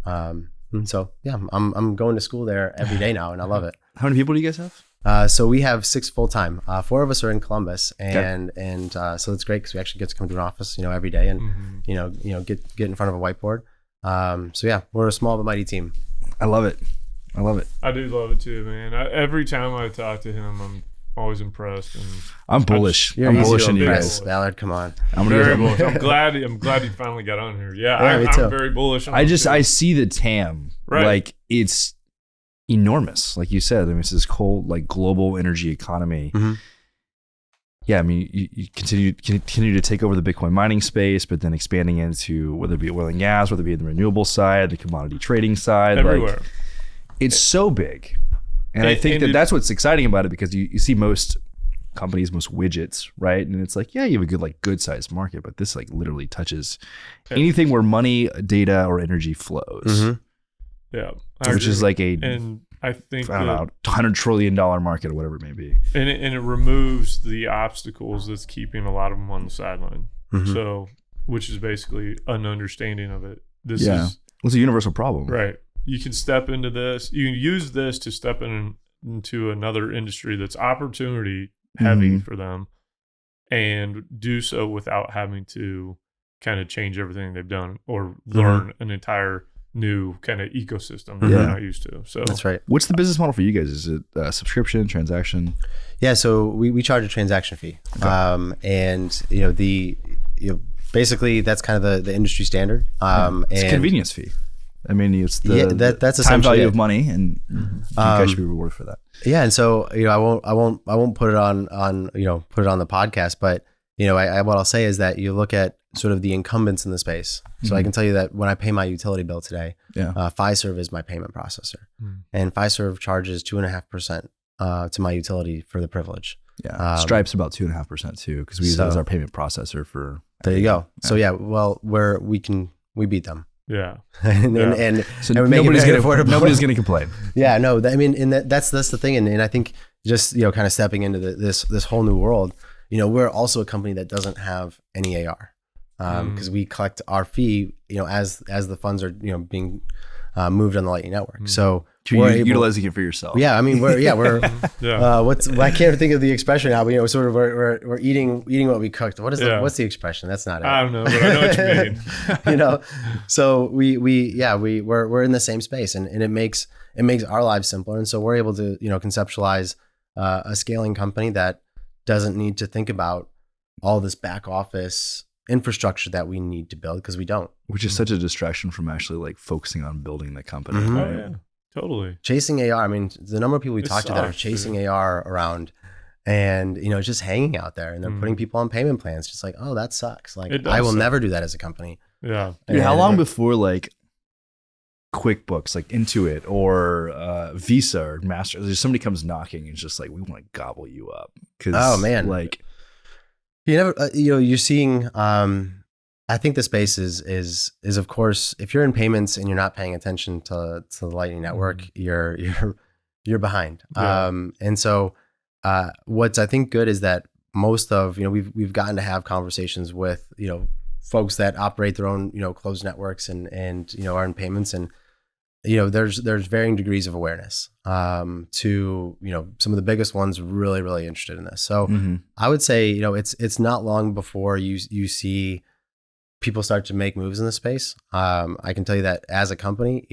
And so, yeah, I'm going to school there every day now, and I love it. How many people do you guys have? So we have 6 full-time. 4 of us are in Columbus, and so it's great because we actually get to come to an office, every day, and get in front of a whiteboard. So yeah, we're a small but mighty team. I love it. I do love it too, man. Every time I talk to him, I'm always impressed. And I'm bullish. You're I'm easy bullish to in you impress, guys. Ballard, come on. I'm very bullish. I'm glad he finally got on here. Yeah, me too. I'm very bullish. I see the TAM. Right. Like it's enormous. Like you said, I mean, it's this whole like global energy economy. Mm-hmm. Yeah, I mean, you continue to take over the Bitcoin mining space, but then expanding into whether it be oil and gas, whether it be the renewable side, the commodity trading side, everywhere. Like, it's so big. And I think that's what's exciting about it, because you see most companies, most widgets, right? And it's like, yeah, you have a good sized market, but this like literally touches anything where money, data, or energy flows. Mm-hmm. Yeah. Which is like I think I don't know, $100 trillion market or whatever it may be. And it removes the obstacles that's keeping a lot of them on the sideline. Mm-hmm. So, which is basically an understanding of it. It's a universal problem. Right. You can step into this. You can use this to step into another industry that's opportunity heavy for them, and do so without having to kind of change everything they've done or learn an entire new kind of ecosystem that they're not used to. So that's right. What's the business model for you guys? Is it subscription, transaction? Yeah, so we charge a transaction fee, and basically that's kind of the industry standard. It's a convenience fee. I mean, it's that's time value it. of money, and you guys should be rewarded for that. Yeah, and so I won't put it on put it on the podcast, but what I'll say is that you look at sort of the incumbents in the space. So I can tell you that when I pay my utility bill today, Fiserv is my payment processor, and Fiserv charges 2.5% to my utility for the privilege. Yeah, Stripe's about 2.5% too, because we use that as our payment processor for. There you go. Yeah. So yeah, well, we beat them. Yeah, and so and we make nobody's it going to complain. Yeah, no, and that's the thing, and I think just kind of stepping into this whole new world, we're also a company that doesn't have any AR, because we collect our fee, as the funds are being moved on the Lightning Network. So you're utilizing it for yourself. Yeah, I mean we're I can't think of the expression now, but sort of we're eating what we cooked. What's the expression? That's not it. I don't know, but I know what you mean. So we're in the same space, and it makes our lives simpler, and so we're able to conceptualize a scaling company that doesn't need to think about all this back office infrastructure that we need to build, because we don't. Which is such a distraction from actually like focusing on building the company. Mm-hmm. Oh yeah, totally. Chasing AR. I mean, the number of people we talk to that are chasing AR around, and just hanging out there, and they're putting people on payment plans. Just like, oh, that sucks. Like, I will never do that as a company. Yeah. Dude, how long before like QuickBooks, like Intuit or Visa or Master, there's somebody comes knocking and it's just like, we want to gobble you up? Oh man, like you're seeing. I think the space is of course, if you're in payments and you're not paying attention to the Lightning Network, you're behind. Yeah. And so what's I think good is that most of we've gotten to have conversations with folks that operate their own closed networks and are in payments, and there's varying degrees of awareness to some of the biggest ones really interested in this. So I would say it's not long before you see people start to make moves in the space. I can tell you that as a company,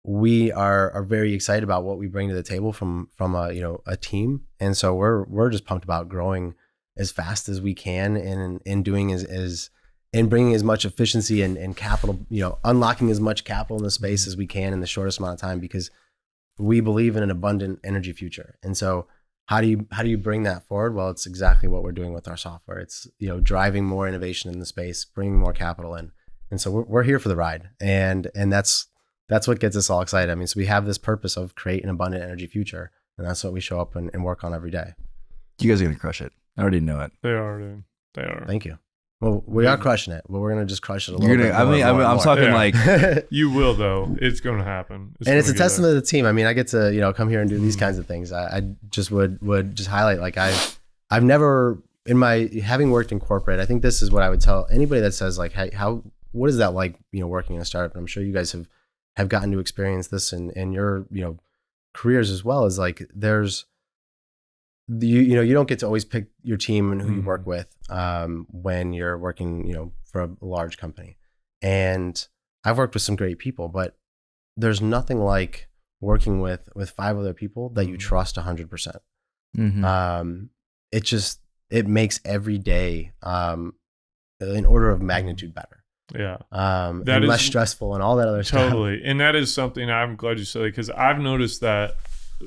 we are very excited about what we bring to the table from a team, and so we're just pumped about growing as fast as we can and doing as and bringing as much efficiency and capital, unlocking as much capital in the space as we can in the shortest amount of time, because we believe in an abundant energy future. And so how do you bring that forward? Well, it's exactly what we're doing with our software. It's driving more innovation in the space, bringing more capital in, and so we're here for the ride, and that's what gets us all excited. I mean, so we have this purpose of create an abundant energy future, and that's what we show up and work on every day. You guys are gonna crush it. I already know it. They are, dude. They are. Thank you. Well, we are crushing it, but we're gonna just crush it a little bit. I'm talking like you will though. It's going to happen. It's a testament to the team. I mean, I get to come here and do these kinds of things. I just would just highlight, like, I've never, in my having worked in corporate, I think this is what I would tell anybody that says, like, hey, what is that like, working in a startup? And I'm sure you guys have gotten to experience this in your careers as well. Is like, there's you don't get to always pick your team and who you work with when you're working for a large company. And I've worked with some great people, but there's nothing like working with 5 other people that you trust 100%. It makes every day an order of magnitude better. Yeah. And less stressful and all that other stuff. Totally. And that is something I'm glad you said, because I've noticed that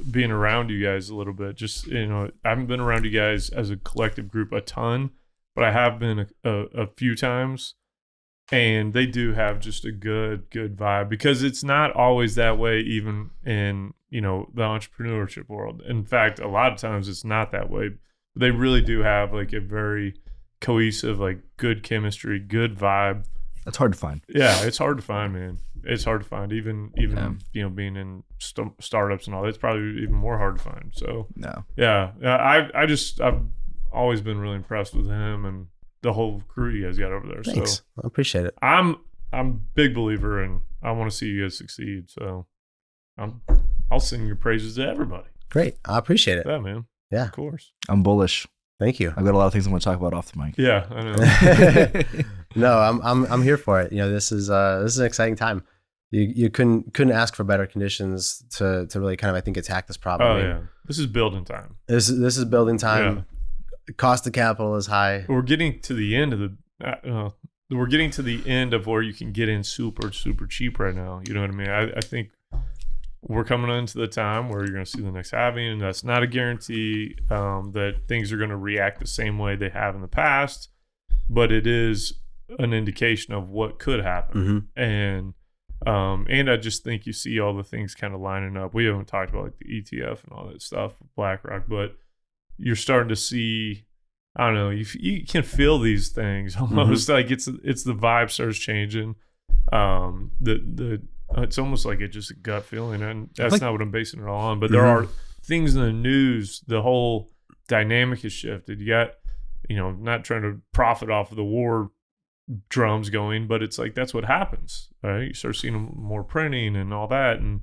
being around you guys a little bit. Just, I haven't been around you guys as a collective group a ton, but I have been a few times, and they do have just a good vibe, because it's not always that way, even in the entrepreneurship world. In fact, a lot of times it's not that way. They really do have like a very cohesive, like, good chemistry, good vibe. That's hard to find. Yeah, it's hard to find, man. It's hard to find, even being in startups and all. It's probably even more hard to find. So I've always been really impressed with him and the whole crew you guys got over there. Thanks. So I appreciate it. I'm a big believer, and I want to see you guys succeed. So I'll sing your praises to everybody. Great, I appreciate it. Yeah, man. Yeah, of course. I'm bullish. Thank you. I've got a lot of things I want to talk about off the mic. Yeah, I know. No, I'm here for it. This is an exciting time. You couldn't ask for better conditions to really kind of, I think, attack this problem. Oh, yeah. This is building time. This is building time. Yeah. Cost of capital is high. We're getting to the end of where you can get in super, super cheap right now. You know what I mean? I think we're coming into the time where you're going to see the next halving, and that's not a guarantee that things are going to react the same way they have in the past, but it is an indication of what could happen. And I just think you see all the things kind of lining up. We haven't talked about like the ETF and all that stuff, BlackRock, but you're starting to see, I don't know, you can feel these things almost. Like it's the vibe starts changing. It's almost like it's just a gut feeling, and that's not what I'm basing it all on. But there are things in the news. The whole dynamic has shifted. You got, not trying to profit off of the war drums going, but it's like that's what happens, right? You start seeing more printing and all that, and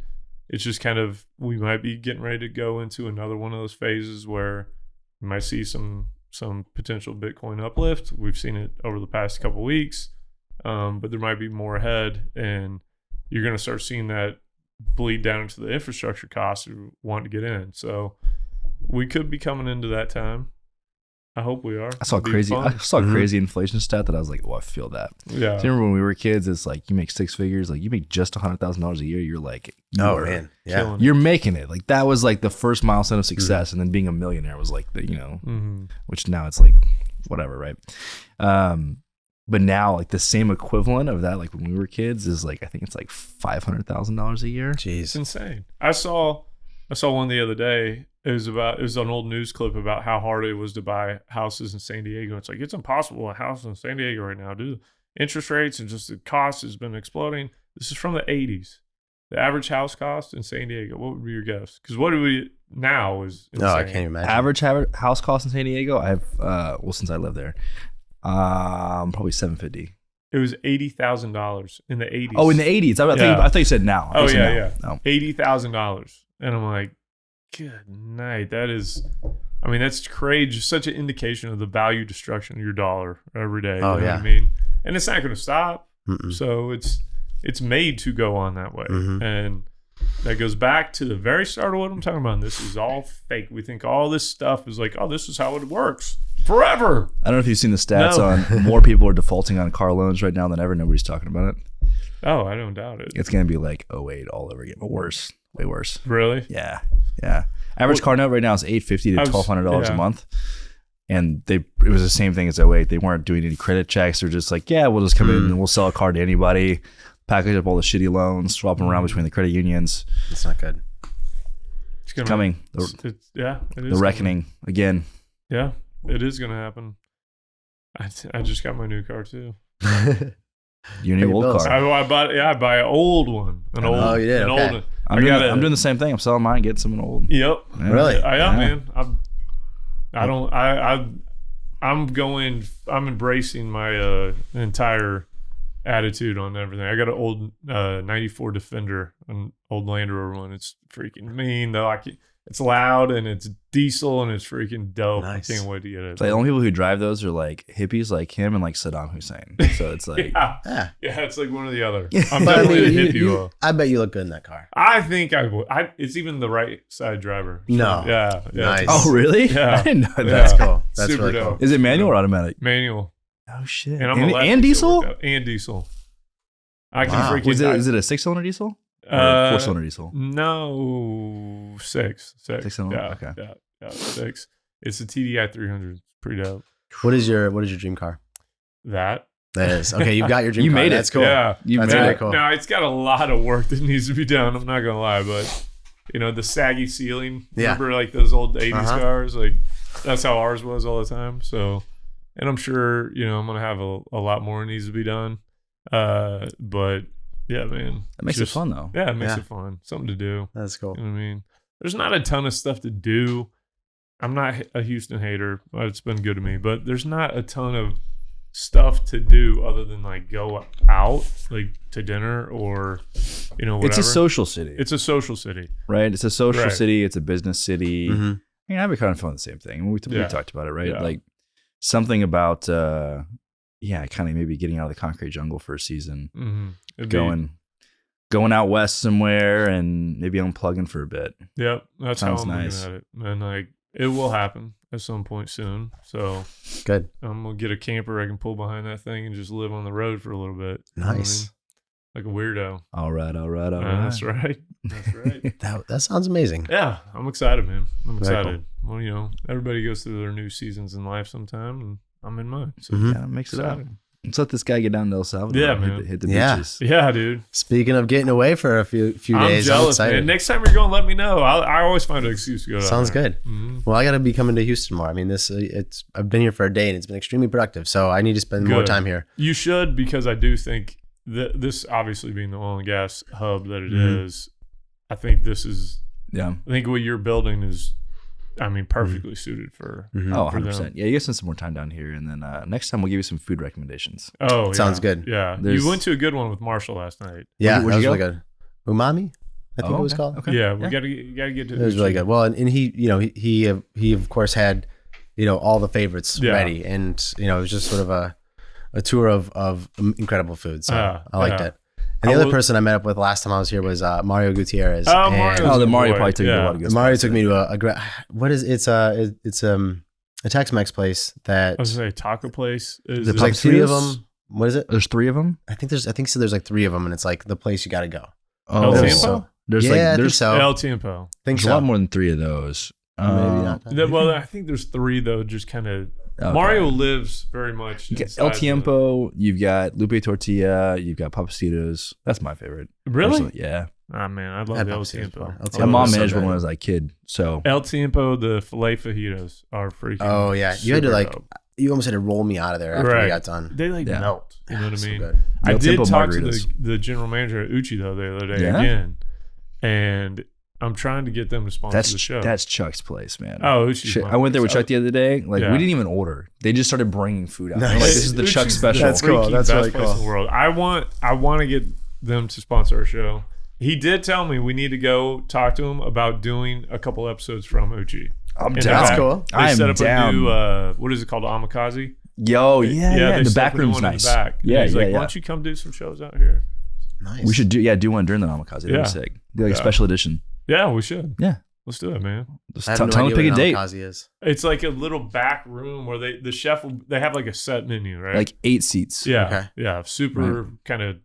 it's just kind of, we might be getting ready to go into another one of those phases where we might see some potential Bitcoin uplift. We've seen it over the past couple of weeks, but there might be more ahead, and you're going to start seeing that bleed down into the infrastructure costs of wanting to get in. So we could be coming into that time. I hope we are. I saw crazy inflation stat that I was like, I feel that. Yeah. So remember when we were kids, it's like you make 6 figures, like you make just $100,000 a year. You're like, man, yeah, you're making it. Like that was like the first milestone of success, and then being a millionaire was like the which now it's like whatever, right? But now, like the same equivalent of that, like when we were kids, is like I think it's like $500,000 a year. Jeez, it's insane. I saw one the other day. It was an old news clip about how hard it was to buy houses in San Diego. It's like, it's impossible a house in San Diego right now, dude. Interest rates and just the cost has been exploding. This is from the 80s. The average house cost in San Diego, what would be your guess? Because what do we now is insane. No, I can't imagine. Average house cost in San Diego, I've since I live there, probably $750. It was $80,000 in the 80s. Oh, in the 80s. I thought you said now. Yeah. No. $80,000, and I'm like, good night. That is, I mean, that's crazy. Just such an indication of the value destruction of your dollar every day. Oh, you know yeah. what I mean? And it's not going to stop. So it's made to go on that way. And that goes back to the very start of what I'm talking about. And this is all fake. We think all this stuff is like, oh, this is how it works forever. I don't know if you've seen the stats on more people are defaulting on car loans right now than ever. Nobody's talking about it. Oh, I don't doubt it. It's going to be like 08 all over again, but worse, way worse. Really? Yeah. Average car note right now is $850 to $1,200 a month. And it was the same thing as 08. They weren't doing any credit checks. They're just like, yeah, we'll just come in and we'll sell a car to anybody, package up all the shitty loans, swap them around between the credit unions. It's not good. It's coming. It is the reckoning again. Yeah, it is going to happen. I just got my new car too. Your new old car. I bought. Yeah, I buy an old one. Oh, you did. Okay. Old. I'm doing the same thing. I'm selling mine, getting something old. Yep. Yeah. Really? Man. I'm embracing my entire attitude on everything. I got an old 94 Defender, an old Land Rover one. It's freaking mean though. It's loud and it's diesel and it's freaking dope. Nice. I can't wait to get it. It's like the only people who drive those are like hippies like him and like Saddam Hussein. So it's like yeah, it's like one or the other. Yeah. I'm But definitely a hippie. I bet you look good in that car. I think I would. It's even the right side driver. So, No. Yeah. Nice. Oh really? Yeah. I didn't know that. That's cool. That's Super really dope. cool. Is it manual or automatic? Manual. Oh shit. And I'm a lefty, and so it diesel? worked out. And diesel. I can Wow. freaking. Is it a 6-cylinder diesel? Or a 4-cylinder diesel? No, six. 6-cylinder? Yeah, Okay. Yeah, 6. It's a TDI 300. It's pretty dope. What is your dream car? That. That is. Okay, you've got your dream You car. made it. That's cool. Yeah. You That's made really it. cool. Now it's got a lot of work that needs to be done. I'm not gonna lie, but the saggy ceiling. Yeah. Remember like those old '80s Uh-huh. cars? Like that's how ours was all the time. So, and I'm sure I'm gonna have a lot more needs to be done. But yeah, man, That makes it fun though. Yeah, it makes Yeah. it fun. Something to do. That's cool. You know what I mean? There's not a ton of stuff to do. I'm not a Houston hater, but it's been good to me. But there's not a ton of stuff to do other than like go out like to dinner or whatever. It's a social city. It's a social city. Right? It's a social Right. city. It's a business city. Mm-hmm. I mean, I'd be kind of feeling the same thing. We Yeah. talked about it, right? Yeah. Like something about, kind of maybe getting out of the concrete jungle for a season, Mm-hmm. going out west somewhere and maybe unplugging for a bit. Yep, that's Sounds how I'm nice. looking at it. And like it will happen at some point soon. So Good. I'm gonna get a camper I can pull behind that thing and just live on the road for a little bit. You know what I Nice. mean? Like a weirdo. All right. That's right. That's right. That sounds amazing. Yeah, I'm excited, man. I'm Very excited. Well, everybody goes through their new seasons in life sometime, and I'm in mine. So Mhm. Yeah, mix it up. excited. Let's let this guy get down to El Salvador. Yeah, and man. Hit the Yeah. beaches. Yeah, dude. Speaking of getting away for a few I'm days, jealous, I'm excited. man. Next time you're going, let me know. I always find an excuse to go. down Sounds there. good. Mhm. Well, I got to be coming to Houston more. I mean, I've been here for a day and it's been extremely productive. So I need to spend more Good. time here. You should, because I do think that this, obviously being the oil and gas hub that it Mhm. is, I think this is. Yeah. I think what you're building is, perfectly suited for. Mhm. Oh, for them. 100%. Yeah, you guys spend some more time down here. And then next time we'll give you some food recommendations. Oh, Sounds yeah. good. Yeah, There's- you went to a good one with Marshall last night. Yeah, Where'd that was you really go? good. Umami, I think it was okay. called. Okay. Yeah, you gotta get to. It was really good. Well, and he of course had, all the favorites Yeah. ready, and it was just sort of a tour of incredible food. So I liked yeah. it. And the other person I met up with last time I was here was Mario Gutierrez. Oh, and Mario's Oh, the a Mario boy. probably took you Yeah. a lot of good Mario spots took me there. to a great. What is it's a Tex-Mex place that I was gonna say taco place. Is The there's like three of Papitos? them. What is it? There's 3 of them. I think so. There's like 3 of them, and it's like the place you got to go. El Oh, Tiempo? So- there's yeah, like I think there's so. El Tiempo. think there's so. a lot more than 3 of those. Maybe not. Well, I think there's 3 though. Just kind of Okay. Mario lives very much. You got inside El the- Tiempo, you've got Lupe Tortilla, you've got Papacitos. That's my favorite. Really? Personally, yeah. Ah, man, I love Had El Papacitos Tiempo. before. El I My Tiempo love mom was so managed one good. when I was like a kid. So El Tiempo, the filet fajitas are freaking. Oh yeah, you had to super like, dope. you almost had to roll me out of there after Right. we got done. They like Yeah. melt. You know what I So mean? good. I El did Tiempo talk to margaritas. the general manager at Uchi though the other day Yeah? again, and I'm trying to get them to sponsor the show. That's Chuck's place, man. Oh, Uchi's Shit, my I went there with place. Chuck the other day. Like Yeah. we didn't even order. They just started bringing food out. Nice. I'm like, this is the Uchi's Chuck special. That's cool. freaking That's best really place cool. in the world. I want to get them to sponsor our show. He did tell me we need to go talk to him about doing a couple episodes from Uchi. I'm In down. the That's back. cool. They I am set up down. a new what is it called, Amikaze? Yo, yeah. they The set back up a new room's one in nice. the back. And Yeah, he's yeah, like, yeah. why don't you come do some shows out here? Nice. We should do one during the Namikaze. That'd be sick. Do like a special edition. Yeah, we should. Yeah. Let's do it, man. Just I have tell no them idea to pick a what date. Namikaze is. It's like a little back room where the chef they have like a set menu, right? Like 8 seats. Yeah. Okay. Yeah. Super kind of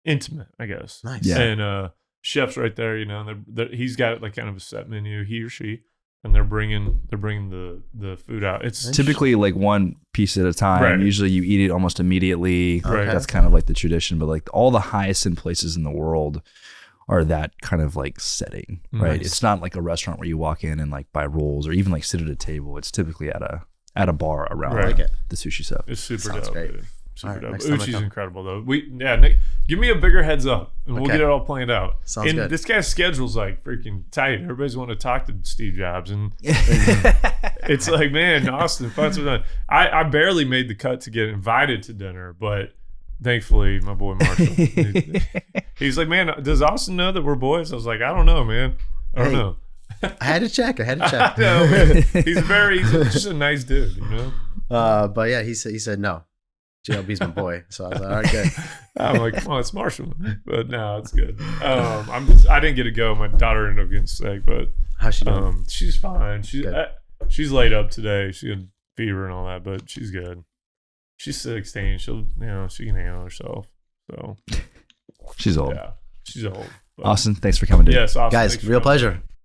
intimate, I guess. Nice. Yeah. And chef's right there, you know, and he's got like kind of a set menu, he or she, and they're bringing the food out. It's Typically like one piece at a time. Right. Usually you eat it almost immediately. Right. That's kind of like the tradition. But like all the highest end places in the world are that kind of like setting, right? Nice. It's not like a restaurant where you walk in and like buy rolls or even like sit at a table. It's typically at a bar around Right. like I like it. the sushi stuff. It's super Sounds dope. great. Dude. Super All right, dope. next time I Uchi's come. incredible though. Nick, give me a bigger heads up, and we'll Okay. get it all planned out. Sounds and good. this guy's schedule's like freaking tight. Everybody's wanting to talk to Steve Jobs, and it's like, man, Austin, find some time. I barely made the cut to get invited to dinner, but thankfully, my boy Marshall, he's like, man, does Austin know that we're boys? I was like, I don't know, man. I don't Hey. know. I had to check. I know, man. He's just a nice dude, you know. But yeah, he said no. JLB's my boy. So I was like, all right, good. I'm like, come on, it's Marshall, but no, it's good. I didn't get to go. My daughter ended up getting sick, but How's she doing? she's fine. Good. She's laid up today. She had fever and all that, but she's good. She's 16. She can handle herself. So She's old. yeah, she's old. But Austin, thanks for coming, dude. yes, awesome. Guys, Thanks for real coming. pleasure.